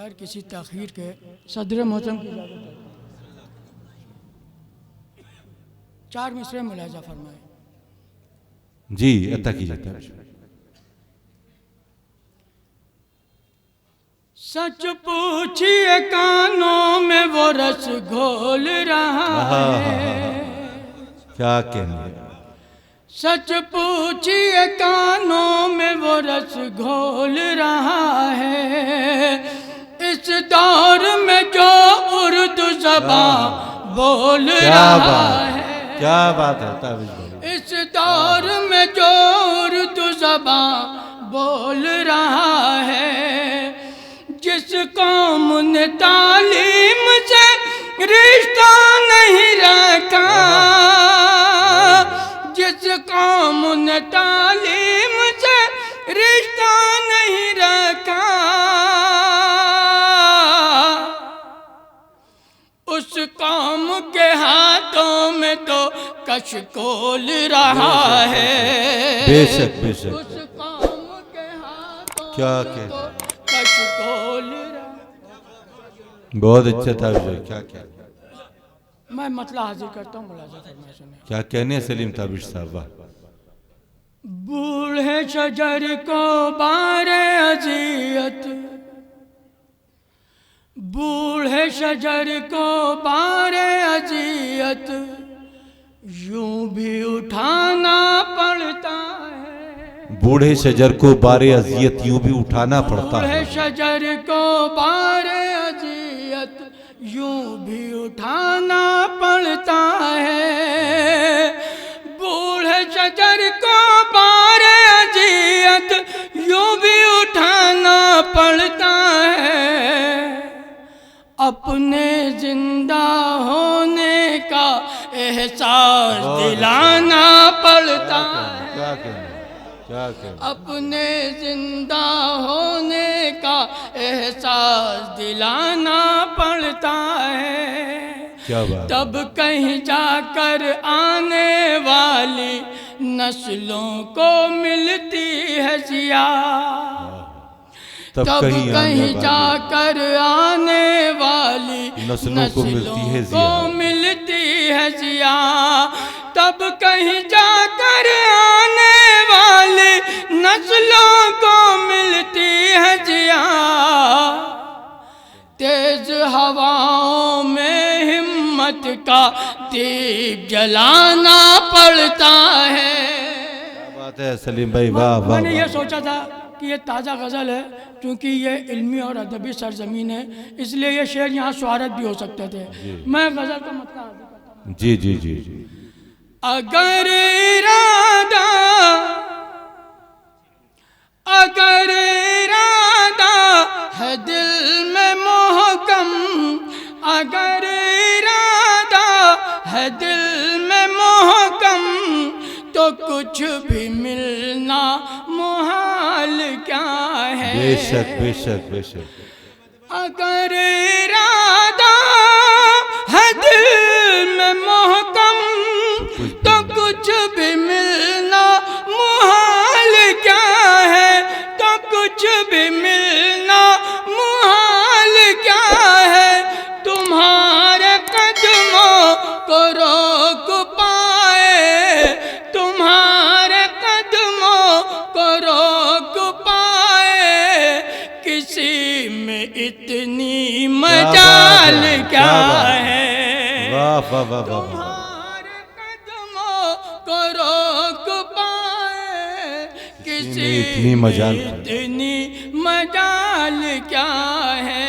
बगैर किसी तखीर के सदर मोहतरम की इजाज़त है 4 मिसरे मुलाजा फरमाए। जी अता कीजिए। सच पूछिए कानों में वो रस घोल रहा है। क्या कहने। सच पूछिए कानों में वो रस घोल रहा है। इस दौर में जो उर्दू ज़बान बोल रहा है। क्या बात है। इस दौर में जो उर्दू ज़बान बोल रहा है। जिस कौम ने तालीम से रिश्ता नहीं रखा, जिस कौम ने तालीम से रिश्ता नहीं रखा, उस कौम के हाथों में तो कशकोल रहा है। बेशक बेशक। उस कौम के हाथों क्या में कहते तो कशकोल रहा। बहुत अच्छा था। क्या क्या मैं मतला हाजिर करता हूँ, मुलाजा फरमाए सुने। क्या कहने सलीम ताबिश साहब। वाह। बूढ़े शजर को बारे अजियत, बूढ़े शजर को बारे अजियत यूं भी उठाना पड़ता है। बूढ़े शजर को बारे अजियत यूं भी उठाना पड़ता है। बूढ़े शजर को बारे अजियत यूं भी उठाना पड़ता है। बूढ़े शजर को बारे अजियत यूं भी उठाना पड़ता है। अपने जिंदा होने का एहसास दिलाना पड़ता है। क्या कहने। क्या कहने। अपने जिंदा होने का एहसास दिलाना पड़ता है। क्या बात। तब कहीं जाकर आने वाली नस्लों को मिलती है जिया। तब कहीं जाकर आने वाली नस्लों को मिलती है जिया। तब कहीं जाकर आने वाली नस्लों को मिलती है जिया। तेज हवाओं में हिम्मत का दीप जलाना पड़ता है। क्या बात है सलीम भाई। वाह वाह। मैंने ये सोचा था कि ये ताज़ा गज़ल है, क्योंकि ये इल्मी और अदबी सरजमीन है, इसलिए ये शेर यहाँ स्वारत भी हो सकते थे। मैं गज़ल का मतलब आगे करता हूँ। जी जी जी जी। अगर इरादा है दिल में मोहकम, अगर इरादा है दिल में मोहकम, तो कुछ भी मिलना मुहाल क्या है। बेशक बेशक बेशक। अगर इरादा है दिल में मोहकम, तो कुछ भी मिलना मुहाल क्या है। तो कुछ भी मिलना मुहाल क्या है। तुम्हारे कदमों को रोक पाए, तुम्हारे कदमों को रोक पाए किसी में इतनी मजाल क्या है। वाह वाह वाह वाह। तुम्हारे कदमों को रोक पाए किसी इतनी मजाल क्या है।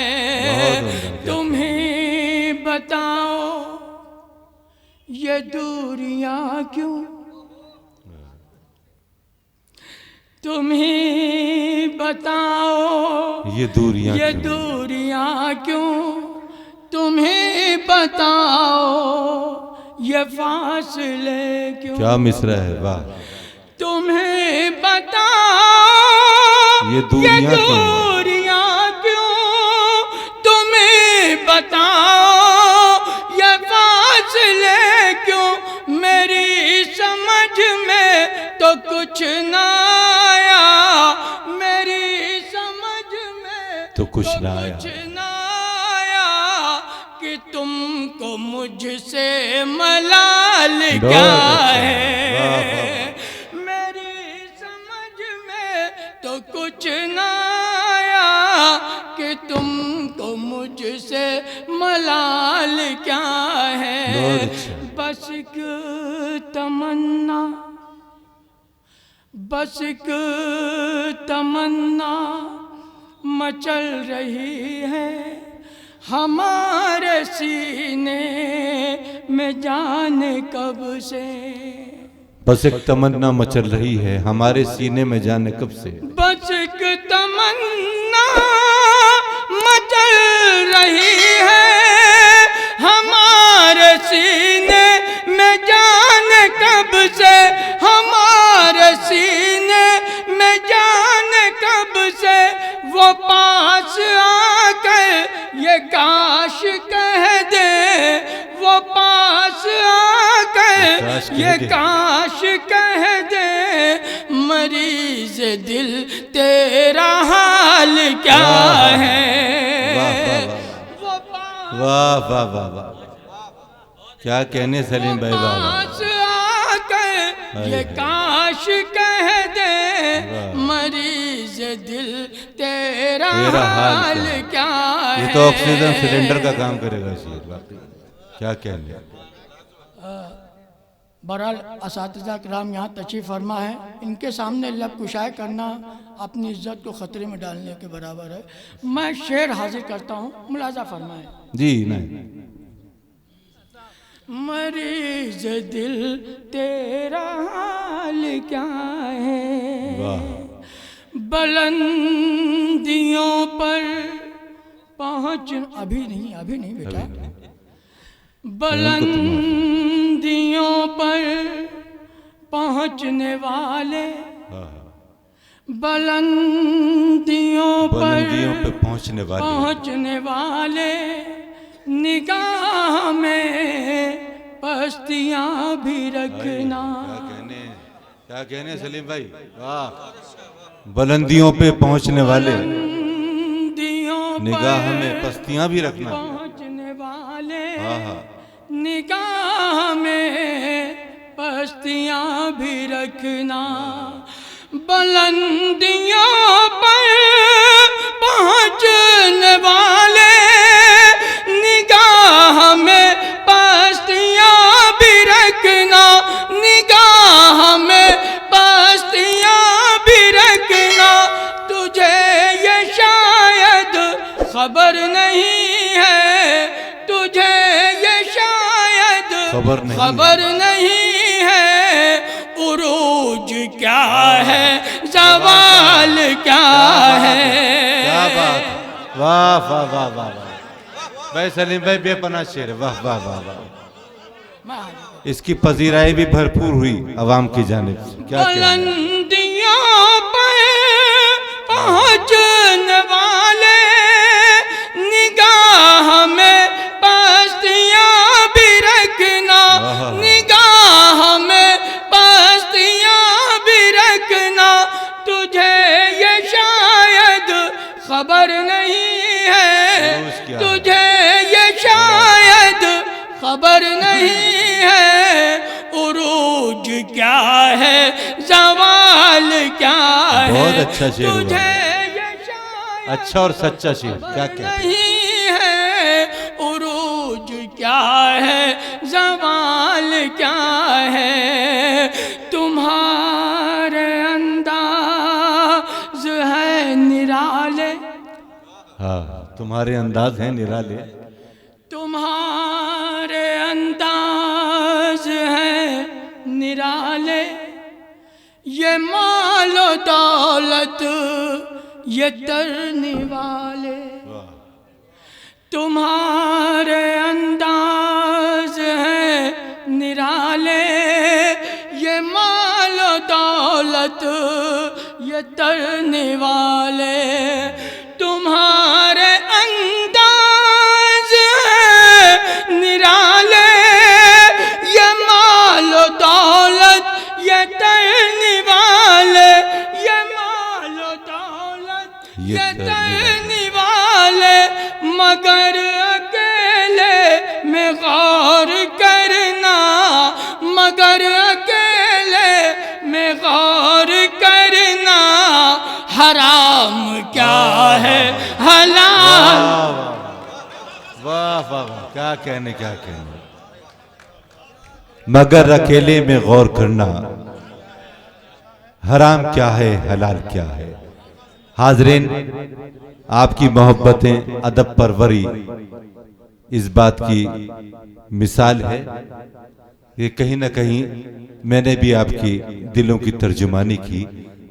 तुम्हें बताओ ये दूरियां क्यों, तुम्हें बताओ ये दूरियां क्यों, तुम्हें बताओ ये फासले क्यों। क्या मिसरा है। वाह। तुम्हें बताओ ये दूरियां क्यों, तुम्हें बताओ ये फासले क्यों। मेरी समझ में तो कुछ ना आया, मेरी समझ में तो कुछ ना आया। तुमको मुझसे मलाल क्या है। मेरी समझ में तो कुछ ना आया कि तुमको मुझसे मलाल क्या है। बस एक तमन्ना, बस एक तमन्ना मचल रही है हमारे सीने में जाने कब से। बस एक तमन्ना मचल रही है हमारे सीने में जाने कब से। बस एक तमन्ना मचल रही है हमारे सीने में जाने कब से। हमारे सीने में जाने कब से। वो पास आकर ये काश कह दे, वो पास आकर ये काश कह दे। मरीज दिल तेरा हाल क्या है। वाह वाह वाह वाह, क्या कहने सलीम भाई। पास आकर ये काश कह दे। मरीज दिल तेरा हाल क्या है। ये तो ऑक्सीजन सिलेंडर का काम करेगा शेर, वाकई क्या कहने। बहरहाल असातिज़ा किराम यहाँ तशरीफ़ फरमा है, इनके सामने लब कुशाई करना अपनी इज्जत को ख़तरे में डालने के बराबर है। मैं शेर हाजिर करता हूँ, मुलाजा फरमाएं। जी नहीं। मरीज दिल तेरा हाल क्या है। बुलंदियों पर पहुँच, अभी नहीं बेटा। बुलंदियों पर पहुँचने वाले, बुलंदियों पर पहुँचने वाले निगाह में पस्तियाँ भी रखना। क्या कहने सलीम भाई, वाह। बुलंदियों पे पहुँचने वाले निगाह में पस्तियाँ भी रखना। पहुँचने वाले निगाह में पस्तियाँ भी रखना। बुलंदियों पर पहुँचने वाले निगाह में पस्तियाँ भी रखना। निगाह में पस्तियाँ भी रखना। तुझे ये शायद खबर नहीं है, तुझे ये शायद खबर नहीं है। उरूज क्या है, ज़वाल क्या है। क्या बात, वाह वाह वाह वाह वाह भाई सलीम भाई, बेपनाह शेर, वाह वाह वाह वाह। इसकी पजीराई भी भरपूर हुई अवाम की जानिब से। क्या बुलंदियों पर पहुँचने वाले निगाह में पस्तियाँ भी रखना। निगाह में पस्तियाँ भी रखना। तुझे ये शायद खबर नहीं है, तुझे ये शायद खबर नहीं है। उरूज क्या है, ज़वाल क्या है। बहुत अच्छा शेर, तुझे ये शायद अच्छा और सच्चा शेर। क्या नहीं है। उरूज क्या है, ज़वाल क्या है। तुम्हारे अंदाज है निराले, हाँ तुम्हारे अंदाज हैं निराले। तुम्हारे अंदाज है निराले। ये मालो दौलत ये तरने वाले। तुम्हारे अंदाज है निराले। ये मालो दौलत ये तरने वाले। तुम्हारे अंदाज है निराले। ये मालो दौलत ये तरने वाले। ये मालो दौलत ये तरने वाले। मगर अकेले वाह वाह, क्या कहने क्या कहने। मगर अकेले में गौर करना, हराम क्या है हलाल क्या है। हाजरीन, आपकी मोहब्बतें, अदब परवरी इस बात की मिसाल है कि कहीं ना कहीं मैंने भी आपकी दिलों की तर्जुमानी की।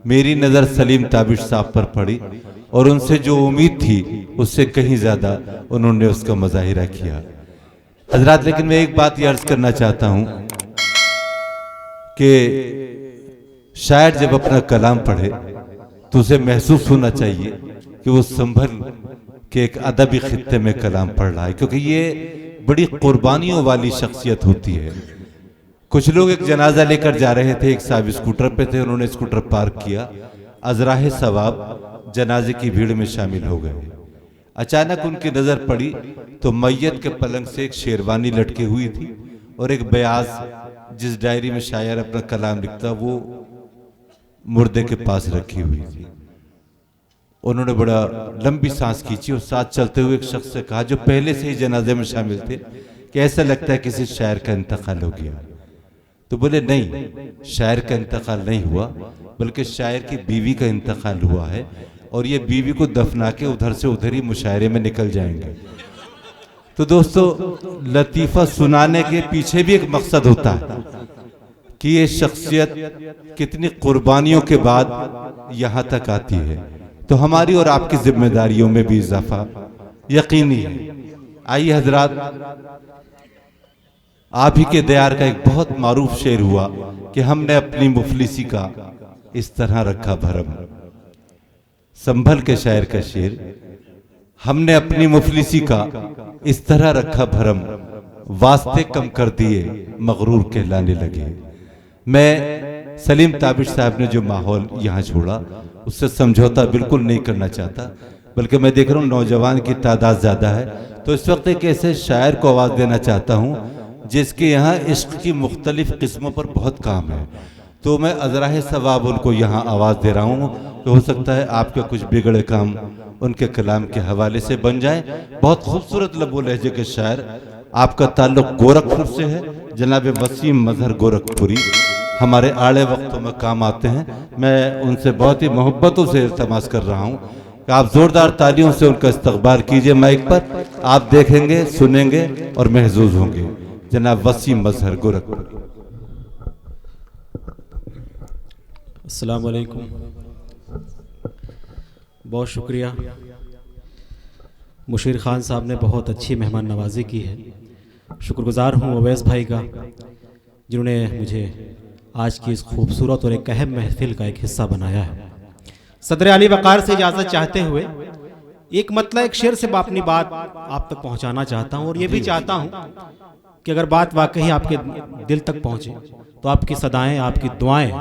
मेरी नज़र सलीम ताबिश साहब पर पड़ी और उनसे जो उम्मीद थी उससे कहीं ज़्यादा उन्होंने उसका मुजाहिरा किया। हजरात, लेकिन मैं एक बात ये अर्ज करना चाहता हूँ कि शायर जब अपना कलाम पढ़े तो उसे महसूस होना चाहिए कि वो संभल के एक अदबी खित्ते में कलाम पढ़ रहा है, क्योंकि ये बड़ी कुर्बानियों वाली शख्सियत होती है। कुछ लोग एक जनाजा लेकर जा रहे थे, एक साहब स्कूटर पे थे, उन्होंने स्कूटर पार्क किया, अजराहे सवाब जनाजे की भीड़ में शामिल हो गए। अचानक उनकी नजर पड़ी तो मैयत के पलंग से एक शेरवानी लटकी हुई थी और एक बयाज जिस डायरी में शायर अपना कलाम लिखता वो मुर्दे के पास रखी हुई थी। उन्होंने बड़ा लंबी सांस खींची और साथ चलते हुए एक शख्स से कहा जो पहले से ही जनाजे में शामिल थे कि ऐसा लगता है किसी शायर का इंतकाल हो गया। तो बोले नहीं, शायर का इंतकाल नहीं हुआ, बल्कि शायर की बीवी का इंतकाल हुआ है और ये बीवी को दफना के उधर से उधर ही मुशायरे में निकल जाएंगे। तो दोस्तों, लतीफ़ा सुनाने के पीछे भी एक मकसद होता है कि ये शख्सियत कितनी कुर्बानियों के बाद यहाँ तक आती है। तो हमारी और आपकी जिम्मेदारियों में भी इजाफा यकीनी है। आइए हजरात, आप ही के दयार का एक बहुत मारूफ शेर हुआ कि हमने अपनी मुफलिसी का इस तरह रखा भरम। संभल के शायर का शेर, हमने अपनी मुफलिसी का इस तरह रखा भरम, वास्ते कम कर दिए मगरूर कहलाने लगे। मैं सलीम ताबिश साहब ने जो माहौल यहाँ छोड़ा उससे समझौता बिल्कुल नहीं करना चाहता, बल्कि मैं देख रहा हूँ नौजवान की तादाद ज़्यादा है, तो इस वक्त एक ऐसे शायर को आवाज़ देना चाहता हूँ जिसके यहाँ इश्क की मुख्तलिफ किस्मों पर बहुत काम है। तो मैं अजराहे सवाब उनको यहाँ आवाज़ दे रहा हूँ। तो हो सकता है आपके कुछ बिगड़े काम उनके कलाम के हवाले से बन जाए। बहुत खूबसूरत लबो लहजे के शायर, आपका ताल्लुक गोरखपुर से है। जनाब वसीम मजहर गोरखपुरी हमारे आड़े वक्तों में काम आते हैं। मैं उनसे बहुत ही मोहब्बतों से इल्तमास कर रहा हूँ कि आप जोरदार तालियों से उनका इस्तकबाल कीजिए। माइक पर आप देखेंगे, सुनेंगे और महजूज होंगे। जनाब वसीम मजहर गोरखपुरी। अस्सलाम वालेकुम, बहुत शुक्रिया। मुशीर ख़ान साहब ने बहुत अच्छी मेहमान नवाजी की है। शुक्रगुजार हूँ अवैस भाई का, जिन्होंने मुझे आज की इस खूबसूरत और एक अहम महफिल का एक हिस्सा बनाया है। सदर अली वक़ार से इजाज़त चाहते हुए एक मतलब एक शेर से मैं अपनी बात आप तक पहुँचाना चाहता हूँ, और ये भी चाहता हूँ कि अगर बात वाकई आपके दिल तक पहुँचे तो आपकी सदाएं, आपकी दुआएं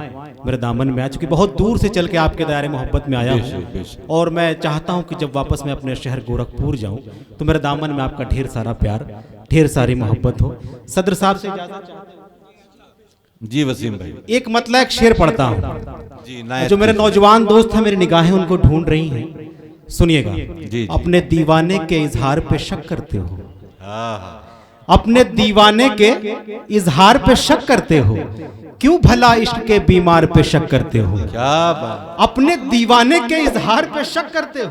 मेरे दामन में आ चुकी। बहुत दूर से चल के आपके दायरे मोहब्बत में आया हूँ, और मैं चाहता हूँ कि जब वापस मैं अपने शहर गोरखपुर जाऊँ तो मेरे दामन में आपका ढेर सारा प्यार, ढेर सारी मोहब्बत हो। सदर साहब से जी वसीम भाई, एक मतलब एक शेर पढ़ता हूँ जो मेरे नौजवान दोस्त हैं, मेरी निगाहें उनको ढूंढ रही हैं। सुनिएगा। अपने दीवाने के इजहार पे शक करते हो, अपने दीवाने के इजहार पे शक करते हो, क्यों भला इश्क के बीमार पे शक करते हो। क्या बात। अपने दीवाने के इजहार पे शक करते हो,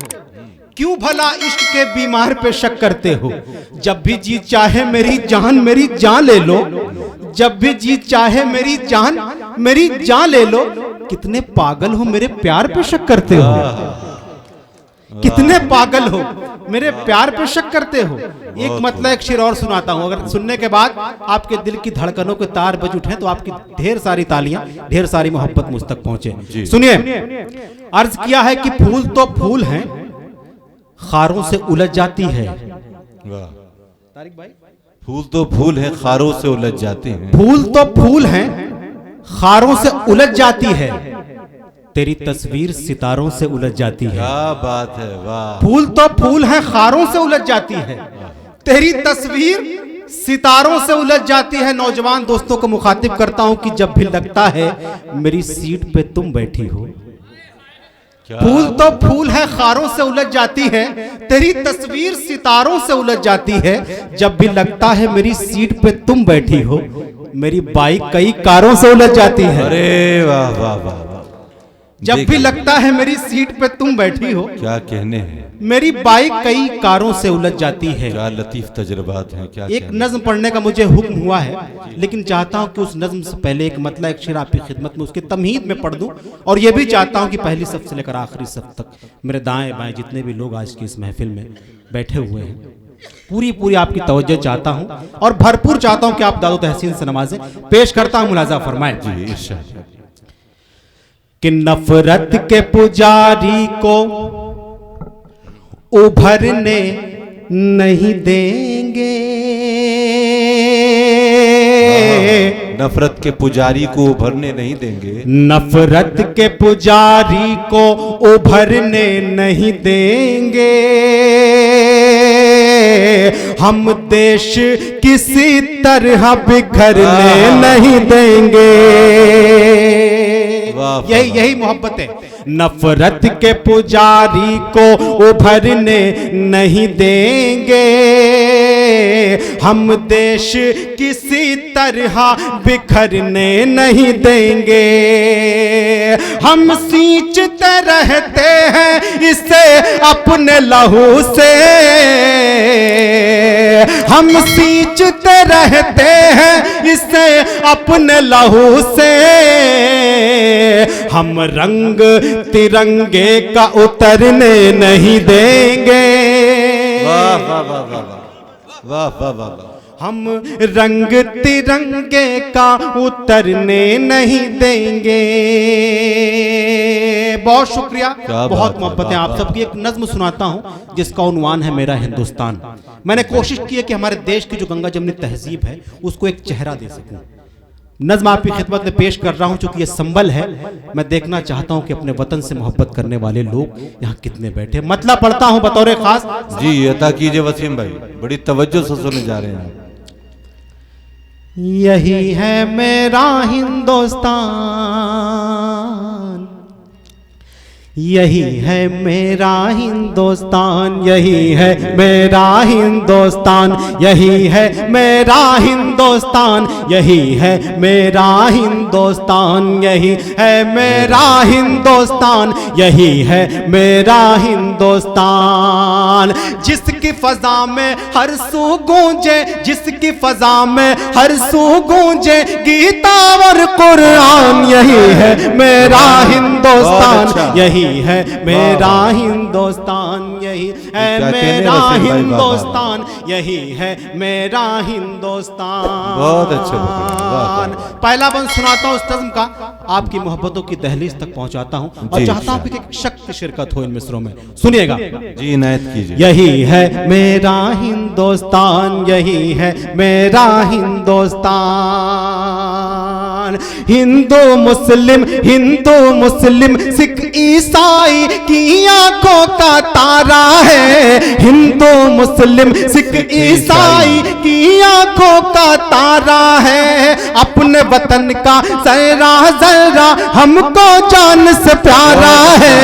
क्यों भला इश्क के बीमार पे शक करते हो। जब भी जी चाहे मेरी जान ले लो, जब भी जी चाहे मेरी जान ले लो। कितने पागल हो मेरे प्यार पे शक करते हो, कितने पागल हो मेरे प्यार पे शक करते हो। एक मतलब एक शेर और सुनाता हूं, अगर सुनने के बाद आपके दिल की धड़कनों के तार बज उठे तो आपकी ढेर सारी तालियां, ढेर सारी मोहब्बत मुझ तक पहुंचे। सुनिए, अर्ज किया है कि फूल तो फूल हैं, खारों से उलझ जाती है। तारिक भाई, फूल तो फूल है, खारों से उलझ जाते हैं। फूल तो फूल हैं, खारों से उलझ जाती है, तेरी तस्वीर सितारों से उलझ जाती है। क्या बात है, वाह। फूल तो फूल है, खारों से उलझ जाती है, तेरी तस्वीर सितारों से उलझ जाती है। नौजवान दोस्तों को मुखातिब करता हूं कि जब भी लगता है मेरी सीट पे तुम बैठी हो, फूल तो फूल है, खारों से उलझ जाती है, तेरी तस्वीर सितारों से उलझ जाती है। जब भी लगता है मेरी सीट पे तुम बैठी हो, मेरी बाइक कई कारों से उलझ जाती है। अरे वाह वाह वाह, जब भी लगता है मेरी सीट पे तुम बैठी हो, क्या कहने हैं, मेरी बाइक कई कारों से उलझ जाती है। क्या लतीफ तजुर्बात हैं, क्या एक नज्म पढ़ने का मुझे हुक्म हुआ है, लेकिन चाहता हूं कि उस नज्म से पहले एक मतलब एक शेर आपकी खिदमत में उसकी तमहीद में पढ़ दूं। और ये भी चाहता हूं कि पहली सफ से लेकर आखिरी सफ तक मेरे दाएं बाएं जितने भी लोग आज की इस महफिल में बैठे हुए हैं, पूरी आपकी तवज्जो चाहता हूं और भरपूर चाहता हूं कि आप दादो तहसीन से नमाजें पेश करता हूं। मुलाजा फरमाएं जी इरशाद। कि नफरत के पुजारी को उभरने नहीं देंगे, नफरत के पुजारी को उभरने नहीं देंगे, नफरत के पुजारी को उभरने नहीं देंगे, हम देश किसी तरह बिखरने नहीं देंगे। यही मोहब्बत है। नफरत के पुजारी को उभरने नहीं देंगे, हम देश किसी तरह बिखरने नहीं देंगे। हम सींचते रहते हैं इसे अपने लहू से, हम सींचते रहते हैं इसे अपने लहू से, हम रंग तिरंगे का उतरने नहीं देंगे। वाह वाह वाह वाह वाह वाह वाह वाह, हम रंग तिरंगे का उतरने नहीं देंगे। बहुत शुक्रिया, बहुत मोहब्बत है। आप सबकी एक नज्म सुनाता हूं जिसका उन्वान है मेरा हिंदुस्तान। मैंने कोशिश की है कि हमारे देश की जो गंगा जमनी तहजीब है उसको एक चेहरा दे सकूं। नज्म आपकी खिदमत में पेश कर रहा हूं चूंकि ये संबल है। मैं देखना चाहता हूं कि अपने वतन से मोहब्बत करने वाले लोग यहाँ कितने बैठे। मतलब पढ़ता हूं बतौर खास। जी अता कीजिए वसीम भाई, बड़ी तवज्जो से सुने जा रहे हैं। यही है मेरा हिंदुस्तान, यही है मेरा हिंदुस्तान, यही है मेरा हिंदुस्तान, यही है मेरा हिंदुस्तान, यही है मेरा हिंदुस्तान, यही है मेरा हिंदुस्तान, यही है मेरा हिंदुस्तान। जिसकी फजा में हर सू गूंजे, जिसकी फजा में हर सू गूंजे गीता और कुरान, यही है मेरा हिंदुस्तान, यही है मेरा हिंदुस्तान, यही है मेरा हिंदुस्तान, यही है मेरा हिंदुस्तान। बहुत अच्छा। पहला बंद सुनाता हूं उस नज़्म का, आपकी मोहब्बतों की दहलीज तक पहुंचाता हूं और चाहता हूं कि एक शक्त शिरकत हो इन मिसरों में। सुनिएगा जी, इनायत कीजिए। यही है मेरा हिंदुस्तान, यही है मेरा हिंदुस्तान। हिंदू मुस्लिम सिख ईसाई की आंखों का तारा है, हिंदू मुस्लिम सिख ईसाई की आंखों का तारा है। अपने वतन का जरा जरा हमको जान से प्यारा है,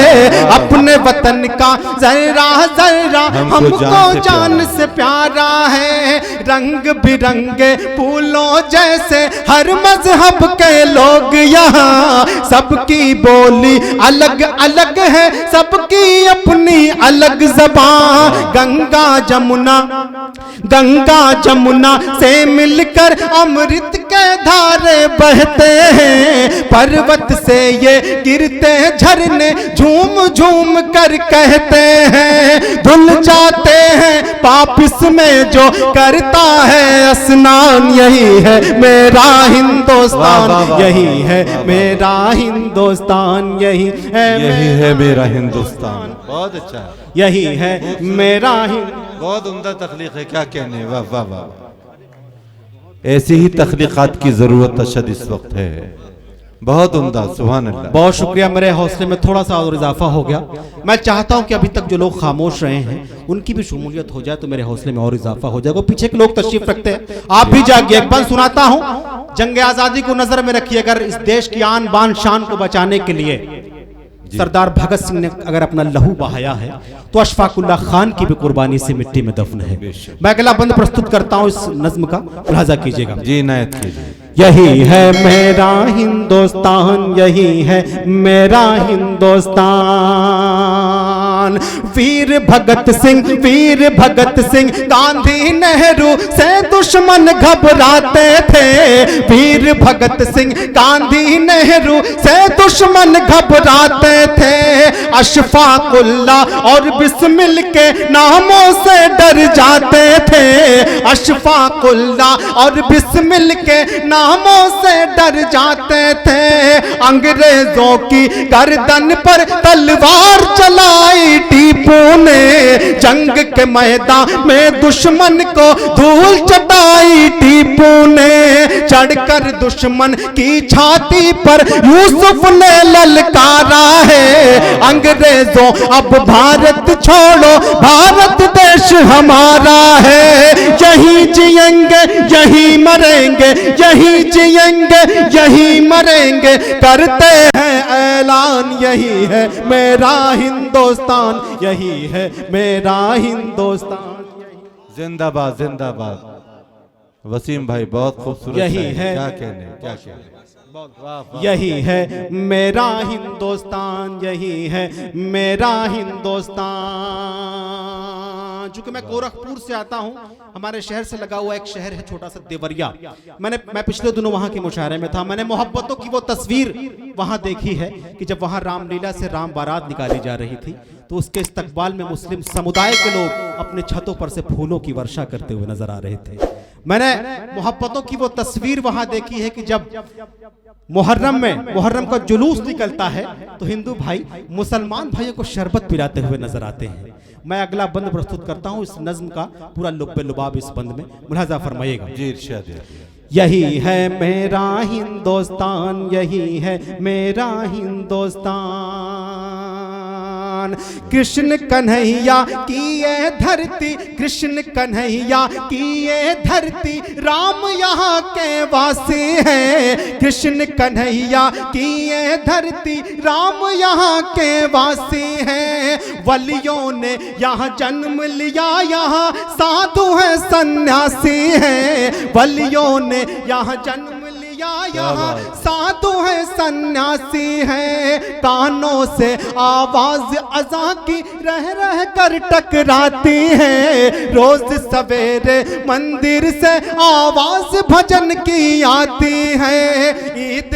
अपने वतन का जरा जरा हमको जान से प्यारा है। रंग बिरंगे फूलों जैसे हर मजहब के लोग यहाँ, सबकी बोली अलग अलग है, सबकी अपनी अलग ज़बान। गंगा जमुना से मिलकर अमृत के धारे बहते हैं, पर्वत से ये गिरते झरने झूम झूम कर कहते हैं। धुल जाते हैं पापिस में जो करता है स्नान, यही है मेरा हिंदुस्तान, यही है मेरा हिंदुस्तान, यही है मेरा हिंदुस्तान। बहुत अच्छा, यही है मेरा बहुत उम्दा तख्लीक है, क्या कहने। वाह वाह वाह, ऐसी ही तख्लीकात की जरूरत अशद इस वक्त है। बहुत उम्दा, सुभान अल्लाह। बहुत शुक्रिया। मेरे हौसले में थोड़ा सा और इजाफा हो गया। मैं चाहता हूं कि अभी तक जो लोग खामोश रहे हैं उनकी भी शमूलियत हो जाए तो मेरे हौसले में और इजाफा हो जाएगा। पीछे के लोग तशरीफ रखते हैं, आप भी जागिए। एक बार सुनाता हूं, जंग आजादी को नजर में रखिए, अगर इस देश की आन बान शान को बचाने के लिए सरदार भगत सिंह ने अगर अपना लहू बहाया है तो अशफाकुल्ला खान की भी कुर्बानी से मिट्टी में दफन है। मैं अगला बंद प्रस्तुत करता हूं, इस नज्म का मुलाजा कीजिएगा। जी नायत कीजिए। यही है मेरा हिंदुस्तान, यही है मेरा हिंदुस्तान। वीर भगत सिंह गांधी नेहरू से दुश्मन घबराते थे। वीर भगत सिंह गांधी नेहरू से दुश्मन घबराते थे। अशफाकुल्ला और बिस्मिल के नामों से डर जाते थे। अशफाकुल्ला और बिस्मिल के नामों से डर जाते थे। अंग्रेजों की गर्दन पर तलवार चलाई टीपू ने। जंग के मैदान में दुश्मन को धूल चटाई टीपू ने। चढ़कर दुश्मन की छाती पर यूसुफ ने ललकारा है। अंग्रेजों अब भारत छोड़ो, भारत देश हमारा है। यही जिएंगे यही मरेंगे, यही जिएंगे यही मरेंगे, करते हैं ऐलान। यही है मेरा हिंदुस्तान, यही है मेरा हिंदुस्तान। जिंदाबाद जिंदाबाद। वसीम भाई बहुत खूबसूरत। यही है, क्या कहने, क्या कहने। यही है मेरा हिंदुस्तान, यही है मेरा हिंदुस्तान। चूंकि मैं गोरखपुर से आता हूं, हमारे शहर से लगा हुआ एक शहर है छोटा सा देवरिया। मैं पिछले दिनों वहां के मुशायरे में था। मैंने मोहब्बतों की वो तस्वीर वहां देखी है कि जब वहां रामलीला से राम बारात निकाली जा रही थी तो उसके इस्तकबाल में मुस्लिम समुदाय के लोग अपने छतों पर से फूलों की वर्षा करते हुए नजर आ रहे थे। मैंने मोहब्बतों की वो तस्वीर वहां देखी है कि जब मुहर्रम का जुलूस निकलता है तो हिंदू भाई मुसलमान भाइयों को शरबत पिलाते हुए नजर आते हैं। मैं अगला बंद प्रस्तुत करता हूं, इस नज्म का पूरा लुब्बे लुबाब इस बंद में मुलाजा फरमाइएगा। जी इरशाद। यही है मेरा हिंदुस्तान, यही है मेरा हिंदुस्तान। कृष्ण कन्हैया की ये धरती, कृष्ण कन्हैया की ये धरती, राम यहाँ के वासी हैं। कृष्ण कन्हैया की ये धरती, राम यहाँ के वासी हैं। वलियों ने यहाँ जन्म लिया, यहाँ साधु हैं सन्यासी हैं। वलियों ने यहाँ जन्म लिया, यहाँ साधु है सन्यासी है। कानों से आवाज अज़ां की रह रह कर टकराती है। रोज सवेरे मंदिर से आवाज भजन की आती है। ईद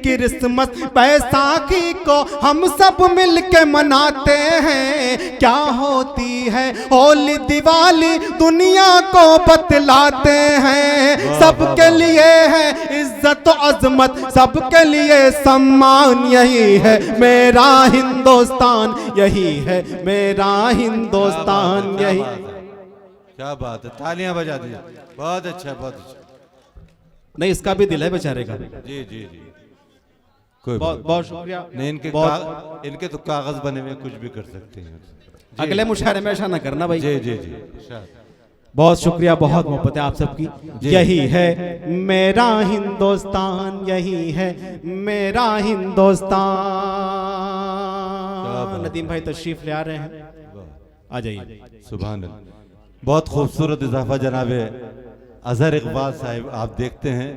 क्रिसमस बैसाखी को हम सब मिल के मनाते हैं। क्या होती है होली दिवाली दुनिया को बतलाते हैं। सबके लिए है इज्जत अजमत, सबके लिए सम्मान। यही है मेरा हिंदुस्तान, यही है मेरा हिंदुस्तान। यही क्या बात है, तालियां बजा दीजिए। बहुत अच्छा, बहुत अच्छा। नहीं, इसका भी दिल है बेचारे का। जी जी जी, कोई बहुत शुक्रिया। नहीं, इनके तो कागज बने हुए, कुछ भी कर सकते हैं। अगले मुशायरे में ऐसा ना करना भाई। जी जी जी, बहुत शुक्रिया, बहुत मोहब्बत है आप सबकी। यही है मेरा हिंदुस्तान, यही है मेरा हिंदुस्तान। नदीम भाई तशरीफ ले आ रहे हैं, आ जाइए। सुभान अल्लाह, बहुत खूबसूरत इजाफा जनाब अजहर इकबाल साहब। आप देखते हैं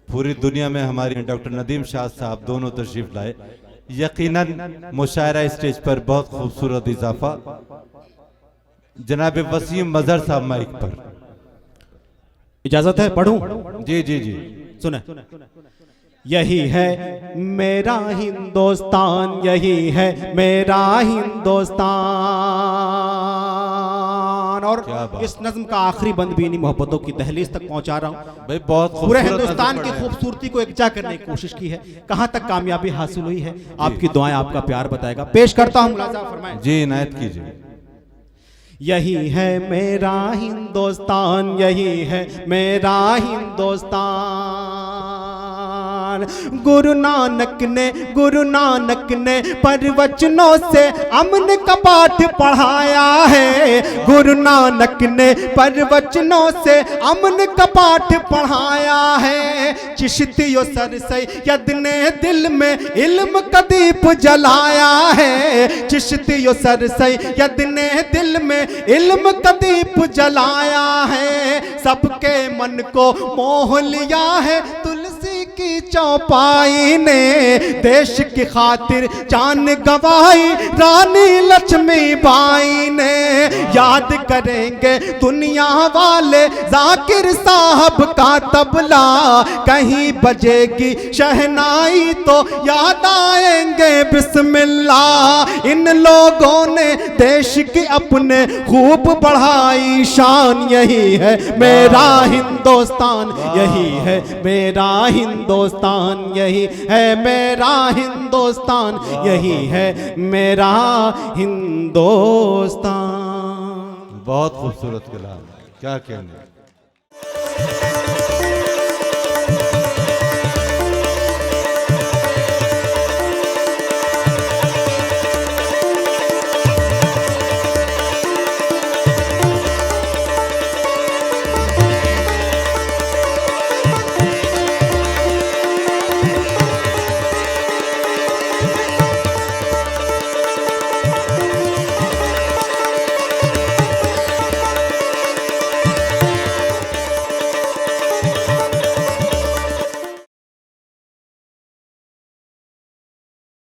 पूरी दुनिया में हमारी डॉक्टर नदीम शाह साहब दोनों तशरीफ लाए। यकीनन मुशायरा स्टेज पर बहुत खूबसूरत इजाफा। जनाब वसीम मजहर साहब माइक पर। इजाजत है पढ़ूं? जी जी जी, सुने। यही है मेरा हिंदुस्तान, यही है मेरा हिंदुस्तान। और इस नज्म का आखिरी बंद भी इन्हीं मोहब्बतों की दहलीज तक पहुंचा रहा हूं भाई। बहुत पूरे हिंदुस्तान की खूबसूरती को एकजा करने की कोशिश की है। कहां तक कामयाबी हासिल हुई है आपकी दुआएं, आपका प्यार बताएगा। पेश करता हूं, मुलाजा फरमाएं। जी इनायत कीजिए। यही है मेरा हिंदुस्तान, यही है मेरा हिंदुस्तान। गुरु नानक ने प्रवचनों से अमन का पाठ पढ़ाया है। गुरु नानक ने प्रवचनों से अमन का पाठ पढ़ाया है। चिश्तियो सर सैयद ने दिल में इल्म का दीप जलाया है। चिश्तियो सर सैयद ने दिल में इल्म का दीप जलाया है। सबके मन को मोह लिया है तुलसी की चौपाई ने। देश की खातिर जान गवाई रानी लक्ष्मीबाई ने। याद करेंगे दुनिया वाले जाकिर साहब का तबला। कहीं बजेगी शहनाई तो याद आएंगे बिस्मिल्लाह। इन लोगों ने देश की अपने खूब बढ़ाई शान। यही है मेरा हिंदुस्तान, यही है मेरा हिंदुस्तान, यही है मेरा हिंदुस्तान, यही है मेरा हिंदुस्तान। बहुत खूबसूरत कलाम, क्या कहने।